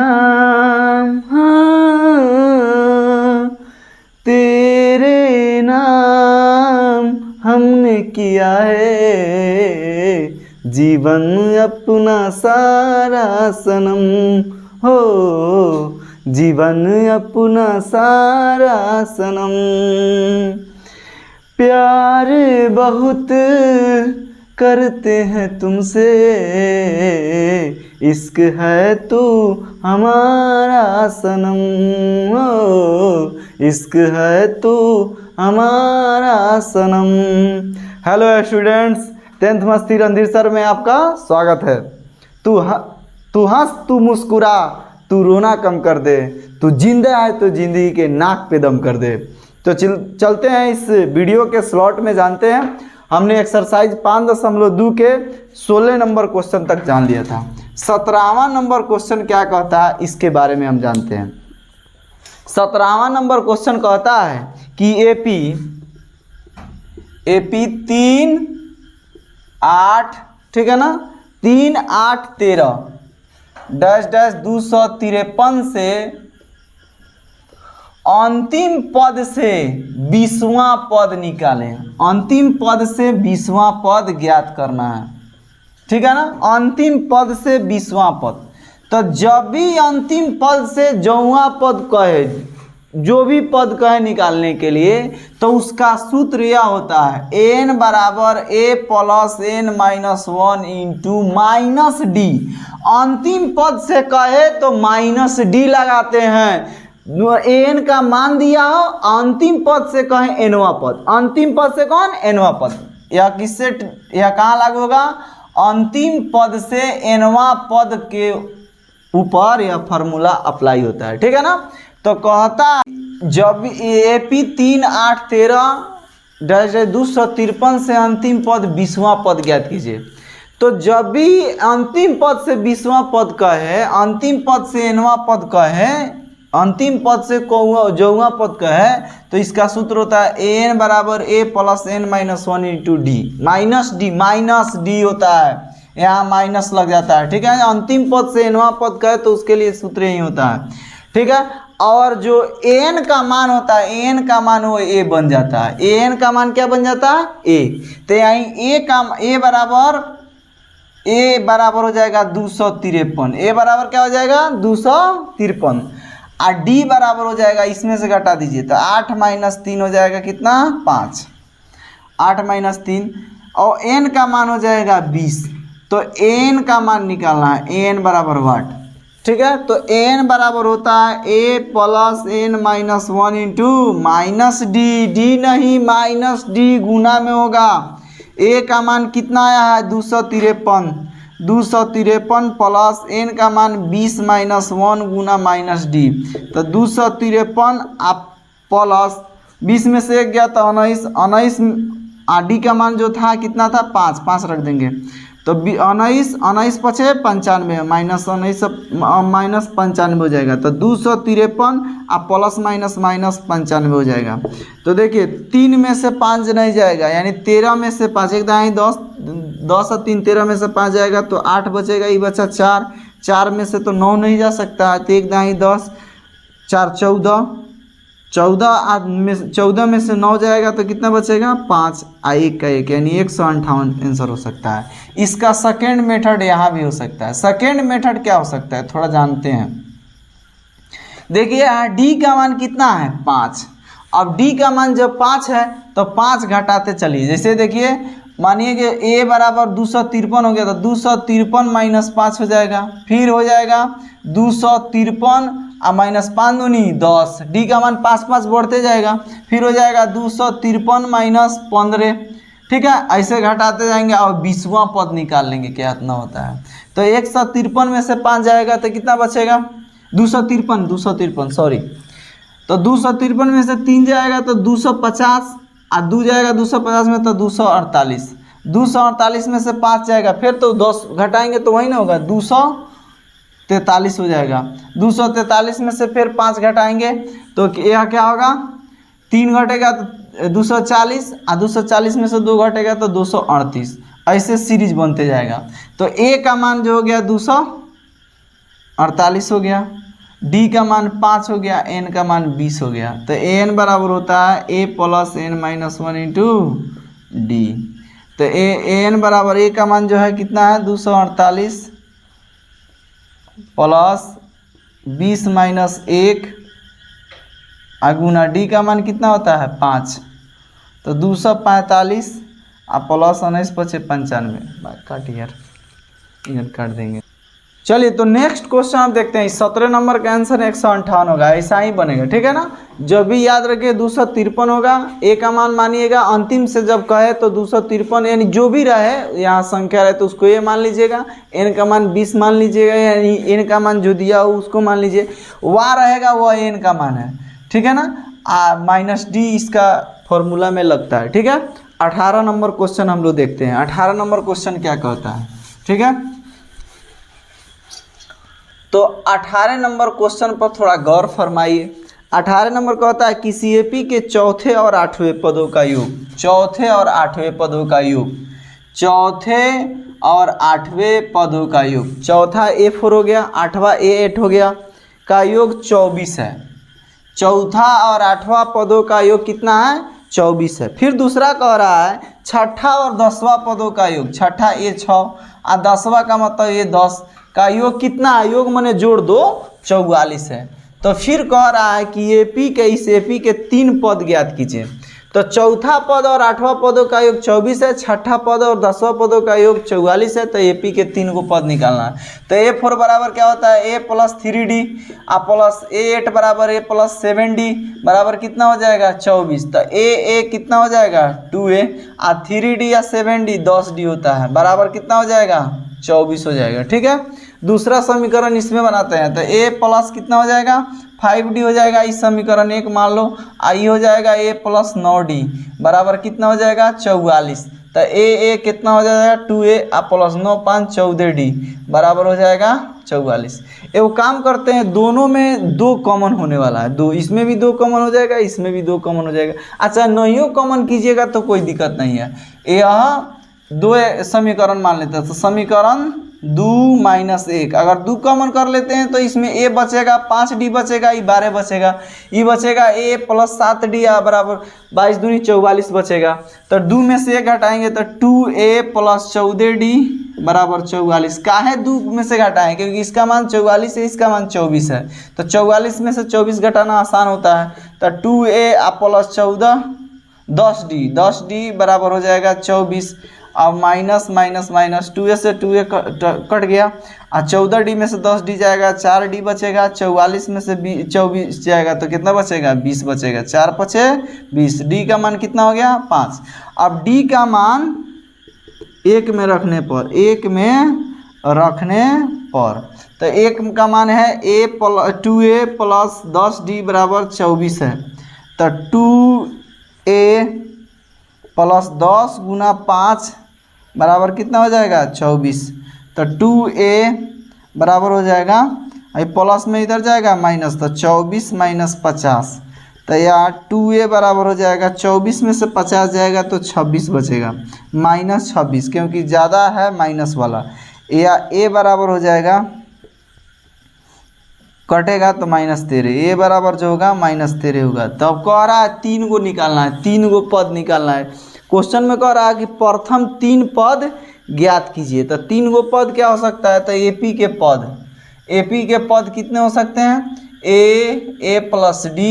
नाम, हाँ तेरे नाम हमने किया है जीवन अपना सारा सनम, हो जीवन अपना सारा सनम। प्यार बहुत करते हैं तुमसे, इश्क है तू हमारा सनम, हो इश्क है तू हमारा सनम। हेलो स्टूडेंट्स, 10th मस्ती रणधीर सर में आपका स्वागत है। तू हंस, तू मुस्कुरा, तू रोना कम कर दे, तू जिंदा है तो जिंदगी के नाक पे दम कर दे। तो चलते हैं इस वीडियो के स्लॉट में, जानते हैं। हमने एक्सरसाइज 5.2 के 16 नंबर क्वेश्चन तक जान लिया था। 17वां नंबर क्वेश्चन क्या कहता है इसके बारे में हम जानते हैं। 17वां नंबर क्वेश्चन कहता है कि एपी 3, 8, ठीक है ना, 3, 8, 13 -253 से अंतिम पद से 20वां पद निकालें। अंतिम पद से 20वां पद ज्ञात करना है, ठीक है ना। अंतिम पद से 20वां पद, तो जब भी अंतिम पद से जौवां पद कहे, जो भी पद कहे निकालने के लिए, तो उसका सूत्र यह होता है n बराबर a plus n minus 1 into minus D. अंतिम पद से कहे तो माइनस डी लगाते हैं, एन का मान दिया हो। अंतिम पद से कहें एनवा पद, अंतिम पद से कौन, एनवा पद। यह किससे, यह कहाँ लागू होगा, अंतिम पद से एनवा पद के ऊपर यह फार्मूला अप्लाई होता है, ठीक है ना। तो कहता जब एपी 3, 8, 13 -253 से अंतिम पद 20वां पद ज्ञात कीजिए। तो जब भी अंतिम पद से 20वां पद कहे, अंतिम पद से एनवा पद कहे, अंतिम पद से जौवां पद का है, तो इसका सूत्र होता है एन बराबर a plus n minus 1 into D. Minus D होता है, यहाँ माइनस लग जाता है, ठीक है। अंतिम पद से एनवा पद का है तो उसके लिए सूत्र यही होता है, ठीक है। और जो n का मान होता है, n का मान वो a बन जाता है। n का मान क्या बन जाता है, a। तो यहाँ a बराबर हो जाएगा 253। a बराबर क्या हो जाएगा, 253। और डी बराबर हो जाएगा, इसमें से घटा दीजिए तो 8 - 3 हो जाएगा कितना, 5। 8 - 3 और n का मान हो जाएगा 20। तो n का मान निकालना है, n बराबर वाट, ठीक है। तो n बराबर होता है a plus n minus 1 into minus D, D नहीं माइनस डी गुना में होगा। a का मान कितना आया है, 253 प्लस n का मान 20 - 1 गुना माइनस डी। तो 253 आप प्लस 20 में से 1 गया तो 19 और डी का मान जो था कितना था, 5 रख देंगे। तो 19 पचे 95 माइनस 19 माइनस 95 हो जाएगा। तो 253 आप प्लस माइनस 95 हो जाएगा। तो देखिए 3 में से 5 नहीं जाएगा, यानी 13 में से 5, एक दाएँ 10 और 3 13 में से 5 जाएगा तो 8 बचेगा, ये बचा 4 में से तो 9 नहीं जा सकता, तो एक दाएँ 10 4 14 में से 9 जाएगा तो कितना बचेगा, 5 और 1 का 1, यानी 158 आंसर हो सकता है। इसका सेकेंड मेथड यहाँ भी हो सकता है। सेकेंड मेथड क्या हो सकता है, थोड़ा जानते हैं। देखिए यहाँ डी का मान कितना है, 5। अब डी का मान जब 5 है तो 5 घटाते चलिए। जैसे देखिए मानिए कि a बराबर 253 हो गया तो 253 - 5 हो जाएगा, फिर हो जाएगा 253 और -5 दूनी 10। डी का मान 5 बढ़ते जाएगा, फिर हो जाएगा 253 - 15, ठीक है। ऐसे घटाते जाएंगे और 20वां पद निकाल लेंगे क्या इतना होता है। तो 153 में से 5 जाएगा तो कितना बचेगा, 253 सॉरी। तो 253 में से 3 जाएगा तो 250 और 2 जाएगा 250 में तो 248। 248 में से 5 जाएगा, फिर तो 10 घटाएंगे तो वही ना होगा, 243 हो जाएगा। 243 में से फिर 5 घटाएंगे तो यह क्या होगा, 3 घटेगा तो 240 और 240 में से 2 घटेगा तो 238। ऐसे सीरीज बनते जाएगा। तो ए का मान जो हो गया 48 हो गया, डी का मान 5 हो गया, एन का मान 20 हो गया। तो एन बराबर होता है a plus n minus 1 into d. तो एन बराबर ए का मान जो है कितना है 248 प्लस 20 माइनस 1 गुना डी का मान कितना होता है 5। तो 245 प्लस 19 पचे 95 काट यार, इधर काट देंगे। चलिए तो नेक्स्ट क्वेश्चन आप देखते हैं। 17 नंबर का आंसर 158 होगा, ऐसा ही बनेगा, ठीक है ना। जब भी याद रखिए 253 होगा, ए का मान मानिएगा, अंतिम से जब कहे तो 253 यानी जो भी रहे यहाँ संख्या रहे तो उसको ए मान लीजिएगा, एन का मान 20 मान लीजिएगा, यानी एन का मान जो दिया हो उसको मान लीजिए, वह रहेगा वह एन का मान है, ठीक है ना। माइनस डी इसका फॉर्मूला में लगता है, ठीक है। 18 नंबर क्वेश्चन हम लोग देखते हैं। 18 नंबर क्वेश्चन क्या कहता है, ठीक है। तो 18 नंबर क्वेश्चन पर थोड़ा गौर फरमाइए। 18 नंबर कहता है किसी एपी के चौथे और आठवें पदों का योग, चौथे और आठवें पदों का योग, चौथे और आठवें पदों का योग, चौथा A4 हो गया, आठवां A8 हो गया, का योग 24 है। चौथा और आठवां पदों का योग कितना है 24 है। फिर दूसरा कह रहा है छठा और 10वां पदों का योग, छठा A6 और 10वां का मतलब A10 का योग कितना है, योग माने जोड़ दो 44 है। तो फिर कह रहा है कि एपी के इस एपी के 3 पद ज्ञात कीजिए। तो चौथा पद और आठवां पदों का योग 24 है, छठा पद और 10वां पदों का योग 44 है। तो एपी के 3 को पद निकालना है। तो A4 बराबर क्या होता है A plus 3D plus A8 बराबर A प्लस 7D बराबर कितना हो जाएगा 24। तो A कितना हो जाएगा 2A और 3D या 7D 10D होता है, बराबर कितना हो जाएगा 24 हो जाएगा, ठीक है। दूसरा समीकरण इसमें बनाते हैं। तो A प्लस कितना हो जाएगा 5D हो जाएगा, इस समीकरण 1 मान लो। आई हो जाएगा A प्लस 9D बराबर कितना हो जाएगा 44। तो A कितना हो जाएगा 2A प्लस 9 5 14D बराबर हो जाएगा 44। वो काम करते हैं, दोनों में 2 कॉमन होने वाला है, 2 इसमें भी 2 कॉमन हो जाएगा, इसमें भी 2 कॉमन हो जाएगा। अच्छा नहीं कॉमन कीजिएगा तो कोई दिक्कत नहीं है। यह 2 समीकरण मान लेते हैं। तो समीकरण 2 माइनस 1 अगर 2 कॉमन कर लेते हैं तो इसमें A बचेगा 5D बचेगा, ये 12 बचेगा, ये बचेगा A प्लस 7D बराबर 22 दूनी 44 बचेगा। तो 2 में से 1 घटाएंगे तो 2A प्लस 14D बराबर 44। काहे 2 में से घटाएं, क्योंकि इसका मान 44 है, इसका मान 24 है। तो 44 में से 24 घटाना आसान होता है। तो 2A प्लस 14 10D बराबर हो जाएगा 24। अब माइनस माइनस माइनस 2A से 2A कट गया और 14D में से 10D जाएगा, 4D बचेगा, 44 में से 24 जाएगा तो कितना बचेगा 20 बचेगा, 4 पचे 20। D का मान कितना हो गया 5। अब D का मान 1 में रखने पर, 1 में रखने पर, तो 1 का मान है 2A प्लस 10D बराबर 24 है। तो 2A प्लस 10 गुना 5 बराबर कितना हो जाएगा 24। तो 2A बराबर हो जाएगा, ये प्लस में इधर जाएगा माइनस, तो 24 माइनस 50। तो यार 2A बराबर हो जाएगा 24 में से 50 जाएगा तो 26 बचेगा, माइनस 26 क्योंकि ज़्यादा है माइनस वाला। या A बराबर हो जाएगा, कटेगा तो माइनस 13, A बराबर जो होगा माइनस 13 होगा। तब कह रहा है 3 को निकालना है, 3 को पद निकालना है। क्वेश्चन में कह रहा है कि प्रथम 3 पद ज्ञात कीजिए। तो 3 गो पद क्या हो सकता है, तो एपी के पद, एपी के पद कितने हो सकते हैं A plus D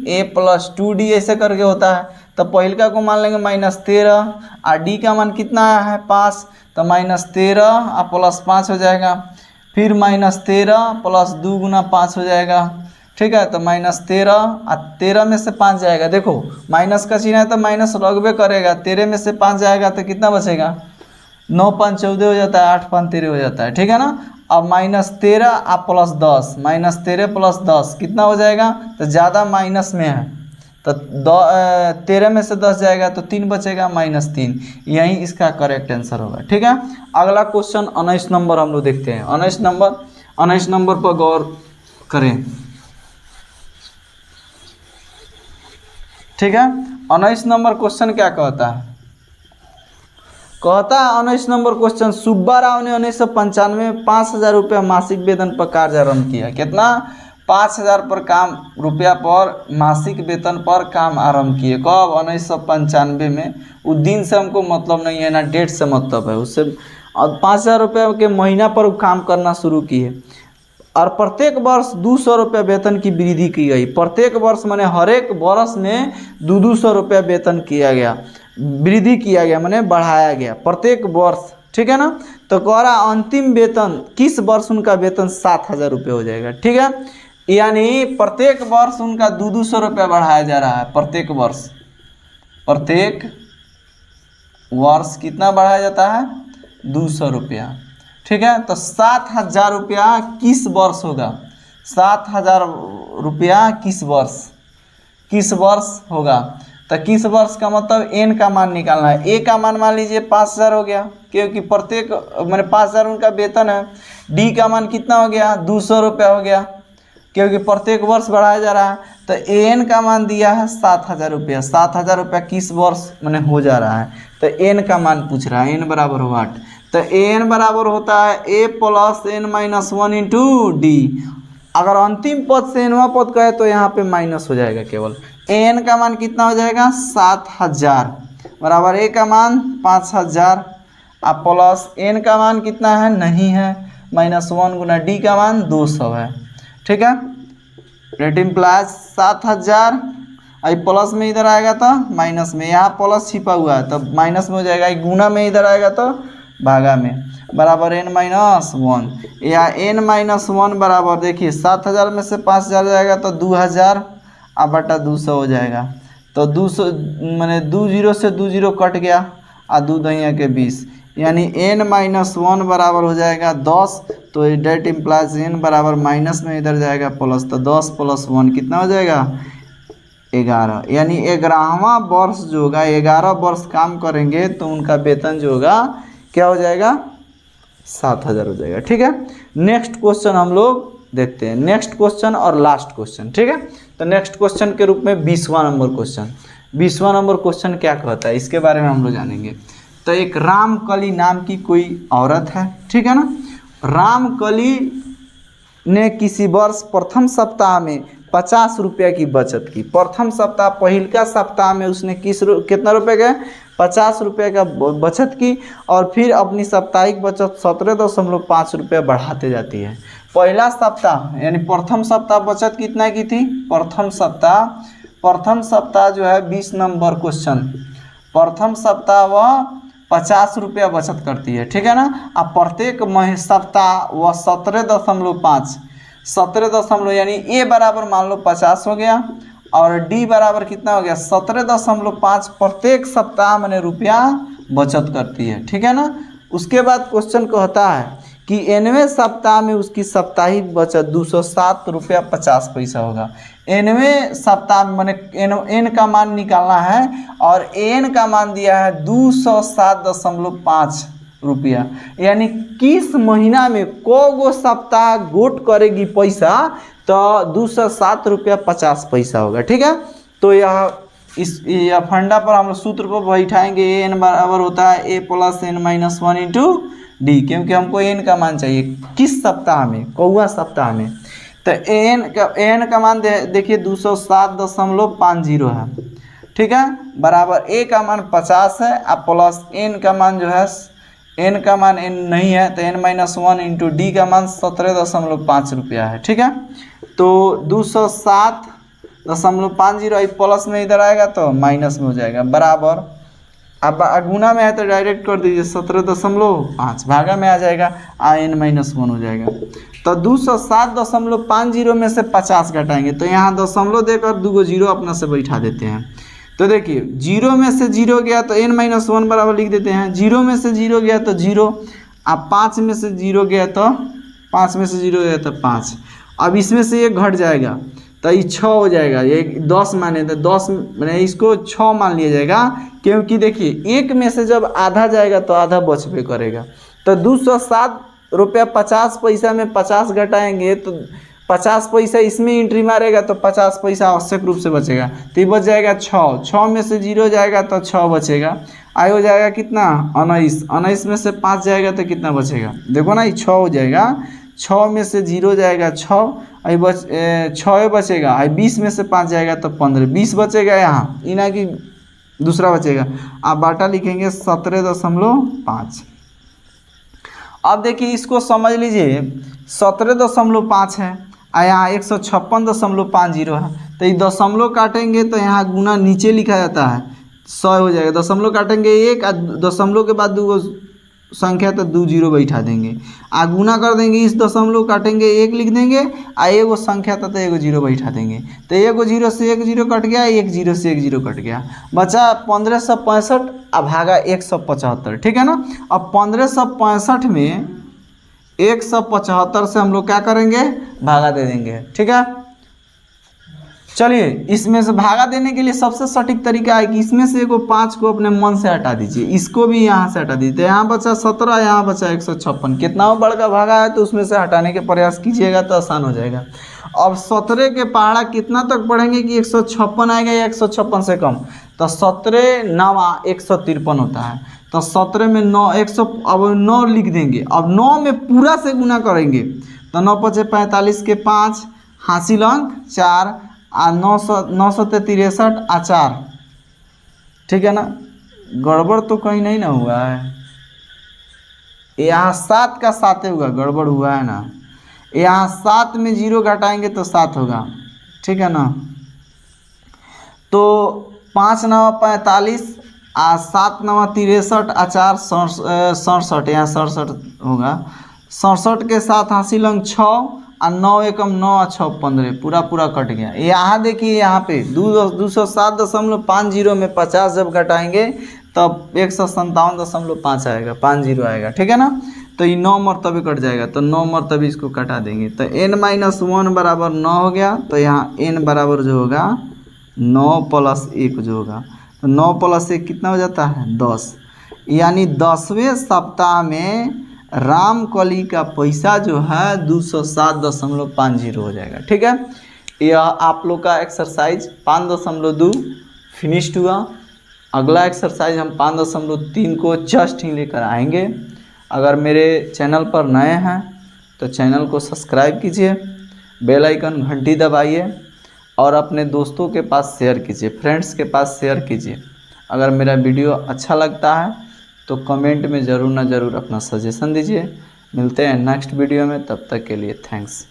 A plus 2D ऐसे करके होता है। तो पहलका को मान लेंगे माइनस 13 और D का मान कितना है 5, तो माइनस 13 प्लस 5 हो जाएगा। फिर माइनस 13 प्लस 2 गुना 5 हो जाएगा, ठीक है। तो माइनस 13 और 13 में से 5 जाएगा, देखो माइनस का चिन्ह है तो माइनस लगबे करेगा। 13 में से 5 जाएगा तो कितना बचेगा 9 5 14 हो जाता है, 8 5 13 हो जाता है, ठीक है ना। अब माइनस 13 प्लस 10, माइनस 13 प्लस 10 कितना हो जाएगा, तो ज़्यादा माइनस में है तो 13 में से 10 जाएगा तो 3 बचेगा माइनस 3। यही इसका करेक्ट आंसर होगा, ठीक है। अगला क्वेश्चन 19 नंबर हम लोग देखते हैं। 19 नंबर पर गौर करें, ठीक है। 19 नंबर क्वेश्चन क्या कहता है, कहता है 19 नंबर क्वेश्चन, सुब्बा राव ने 1995 में 5,000 रुपया मासिक वेतन पर कार्य आरंभ किया। कितना? 5,000 पर काम रुपया पर मासिक वेतन पर काम आरंभ किए। कब? 1995 में। उस दिन से हमको मतलब नहीं है, ना डेट से मतलब है उससे। और 5,000 रुपये के महीना पर काम करना शुरू किए और प्रत्येक वर्ष 200 रुपया वेतन की वृद्धि की गई। प्रत्येक वर्ष माने हर एक वर्ष में 200 रुपया वेतन किया गया, वृद्धि किया गया माने बढ़ाया गया प्रत्येक वर्ष। ठीक है ना। तो कह रहा अंतिम वेतन किस वर्ष उनका वेतन 7,000 रुपये हो जाएगा। ठीक है, यानी प्रत्येक वर्ष उनका 200 रुपया बढ़ाया जा रहा है। प्रत्येक वर्ष कितना बढ़ाया जाता है? 200 रुपया। ठीक है, तो 7,000 रुपया किस वर्ष होगा? 7,000 रुपया किस वर्ष होगा? तो किस वर्ष का मतलब एन का मान निकालना है। ए का मान मान लीजिए 5,000 हो गया, क्योंकि प्रत्येक मैंने 5,000 उनका वेतन है। डी का मान कितना हो गया? 200 रुपया हो गया, क्योंकि प्रत्येक वर्ष बढ़ाया जा रहा है। तो एन का मान दिया है 7,000 रुपया। 7,000 रुपया किस वर्ष मैंने हो जा रहा है, तो एन का मान पूछ रहा है। एन बराबर हो 8, तो एन बराबर होता है a plus n minus 1 into d. अगर अंतिम पद से एनवा पद कहे तो यहाँ पे माइनस हो जाएगा केवल। एन का मान कितना हो जाएगा? 7,000 बराबर ए का मान 5,000 अब प्लस एन का मान कितना है? नहीं है, -1 गुना डी का मान 200 है। ठीक है, रेट इम्प्लाइज 7,000 आई प्लस में इधर आएगा तो माइनस में, यहाँ प्लस छिपा हुआ है तो माइनस में हो जाएगा। गुना में इधर आएगा तो भागा में, बराबर n-1 या n-1 बराबर देखिए 7,000 में से 5,000 जाएगा तो 2,000 अब बटा 200 हो जाएगा। तो 200 मैंने 20 से 20 कट गया और 2 दहिया के 20, यानी n-1 बराबर हो जाएगा 10। तो डेट इम्प्लाइज n बराबर माइनस में इधर जाएगा प्लस, तो 10 + 1 कितना हो जाएगा? 11। यानी 11वां वर्ष जो होगा, 11 वर्ष काम करेंगे तो उनका वेतन जो होगा क्या हो जाएगा? 7,000 हो जाएगा। ठीक है, नेक्स्ट क्वेश्चन हम लोग देखते हैं। नेक्स्ट क्वेश्चन और लास्ट क्वेश्चन। ठीक है, तो नेक्स्ट क्वेश्चन के रूप में 20वां नंबर क्वेश्चन। 20वां नंबर क्वेश्चन क्या कहता है इसके बारे में हम लोग जानेंगे। तो एक रामकली नाम की कोई औरत है, ठीक है ना। रामकली ने किसी वर्ष प्रथम सप्ताह में 50 रुपये की बचत की। प्रथम सप्ताह पहिलका सप्ताह में उसने कितना रुपये के? 50 रुपये का बचत की और फिर अपनी साप्ताहिक बचत 17.5 रुपये बढ़ाते जाती है। पहला सप्ताह यानी प्रथम सप्ताह बचत कितना की थी? प्रथम सप्ताह जो है 20 नंबर क्वेश्चन, प्रथम सप्ताह वह 50 रुपया बचत करती है। ठीक है ना। अब प्रत्येक सप्ताह वह 17 यानी ए बराबर मान लो 50 हो गया और डी बराबर कितना हो गया? 17.5 प्रत्येक सप्ताह मैंने रुपया बचत करती है। ठीक है ना। उसके बाद क्वेश्चन कहता है कि nवें सप्ताह में उसकी साप्ताहिक बचत 207 रुपया 50 पैसा होगा। nवें सप्ताह में मैंने एन का मान निकालना है और एन का मान दिया है 207.5 रुपया। यानी किस महीना में को सप्ताह गोट करेगी पैसा तो 207 रुपया 50 पैसा होगा। ठीक है, तो यह फंडा पर हम लोग सूत्र पर बैठाएंगे। एन बराबर होता है a plus n-1 into D, क्योंकि हमको एन का मान चाहिए किस सप्ताह में, कौआ सप्ताह में। तो एन का मान देखिए 207.50 है। ठीक है, बराबर ए का मान 50 है और प्लस एन का मान जो है, एन का मान एन नहीं है तो n-1 इंटू डी का मान 17.5 रुपया है। ठीक है, तो 207.50 प्लस में इधर आएगा तो माइनस में हो जाएगा, बराबर अब गुना में है तो डायरेक्ट कर दीजिए 17.5, भागा में आ जाएगा n-1 हो जाएगा। तो 207.50 में से 50 घटाएंगे तो यहाँ दशमलव देकर 2 जीरो अपना से बैठा देते हैं। तो देखिए 0 में से 0 गया तो n-1 बराबर लिख देते हैं। 0 में से 0 गया तो 0, अब 5 में से 0 गया तो 5 में से 0 गया तो 5। अब इसमें से ये घट जाएगा तो ये 6 हो जाएगा। ये 10 माने तो 10 मैंने इसको 6 मान लिया जाएगा, क्योंकि देखिए 1 में से जब आधा जाएगा तो आधा बचबे करेगा। तो 207 रुपया 50 पैसा में 50 घटाएंगे तो 50 पैसा इसमें एंट्री मारेगा तो 50 पैसा आवश्यक रूप से बचेगा, तो ये बच जाएगा 6। 6 में से 0 जाएगा तो 6 बचेगा आई हो जाएगा कितना 19, 19 में से 5 जाएगा तो कितना बचेगा, देखो ना ये 6 हो जाएगा, 6 में से 0 जाएगा 6, आई 6 बचेगा, आई 20 में से 5 जाएगा तो 15, 20 बचेगा यहाँ, इना कि दूसरा बचेगा। आप बाटा लिखेंगे 17.5। अब देखिए इसको समझ लीजिए 17.5 है और यहाँ 156.50 है, तो ये दशमलव काटेंगे तो यहाँ गुना नीचे लिखा जाता है 100 हो जाएगा, दशमलव काटेंगे 1 और दशमलव के बाद दो संख्या तो 2 जीरो बैठा देंगे, आ गुना कर देंगे, इस दशमलव काटेंगे 1 लिख देंगे, आ एगो संख्या तो एगो जीरो बैठा देंगे, तो एगो जीरो से 1 जीरो कट गया, 1 जीरो से 1 जीरो कट गया, बचा 1565 और भागा 175, ठीक है ना। अब 1565 में 175 से हम लोग क्या करेंगे, भागा दे देंगे, ठीक है। चलिए इसमें से भागा देने के लिए सबसे सटीक तरीका है कि इसमें से एगो 5 को अपने मन से हटा दीजिए, इसको भी यहाँ से हटा दीजिए, यहाँ बचा 17, यहाँ बचा 156, कितना बड़का भागा है तो उसमें से हटाने के प्रयास कीजिएगा तो आसान हो जाएगा। अब 17 के पहाड़ा कितना तक पढ़ेंगे कि 156 आएगा या 156 से कम, तो 17 9 153 होता है, तो 17 में 9 100, अब 9 लिख देंगे, अब 9 में पूरा से गुना करेंगे तो 9 पचे 45 के 5 हासिल अंक 4 आ 963 आ 4, ठीक है ना। गड़बड़ तो कहीं नहीं ना हुआ है, यहाँ 7 का 7 होगा, गड़बड़ हुआ है ना, यहाँ 7 में 0 घटाएंगे तो 7 होगा, ठीक है ना। तो 5 9 45 आ 7 9 63 आ 4 67, यहाँ 67 होगा, 67 के साथ हासिल अंक 6 और 9 एकम 9 और 6 15, पूरा कट गया। यहाँ देखिए यहाँ पे 207.50 में 50 जब घटाएंगे तब 157.5 आएगा, 50 आएगा, ठीक है ना। तो ये 9 मरतबे कट जाएगा, तो 9 मरतबे इसको कटा देंगे, तो n-1 बराबर 9 हो गया, तो यहाँ n बराबर जो होगा 9 + 1 जो होगा, तो 9 + 1 कितना हो जाता है 10, यानी 10वें सप्ताह में रामकली का पैसा जो है 207.50 हो जाएगा, ठीक है। यह आप लोग का एक्सरसाइज 5.2 फिनिश्ड हुआ। अगला एक्सरसाइज हम 5.3 को जस्ट ही लेकर आएंगे। अगर मेरे चैनल पर नए हैं तो चैनल को सब्सक्राइब कीजिए, बेल आइकन घंटी दबाइए और अपने दोस्तों के पास शेयर कीजिए, फ्रेंड्स के पास शेयर कीजिए। अगर मेरा वीडियो अच्छा लगता है तो कमेंट में ज़रूर अपना सजेशन दीजिए। मिलते हैं नेक्स्ट वीडियो में, तब तक के लिए थैंक्स।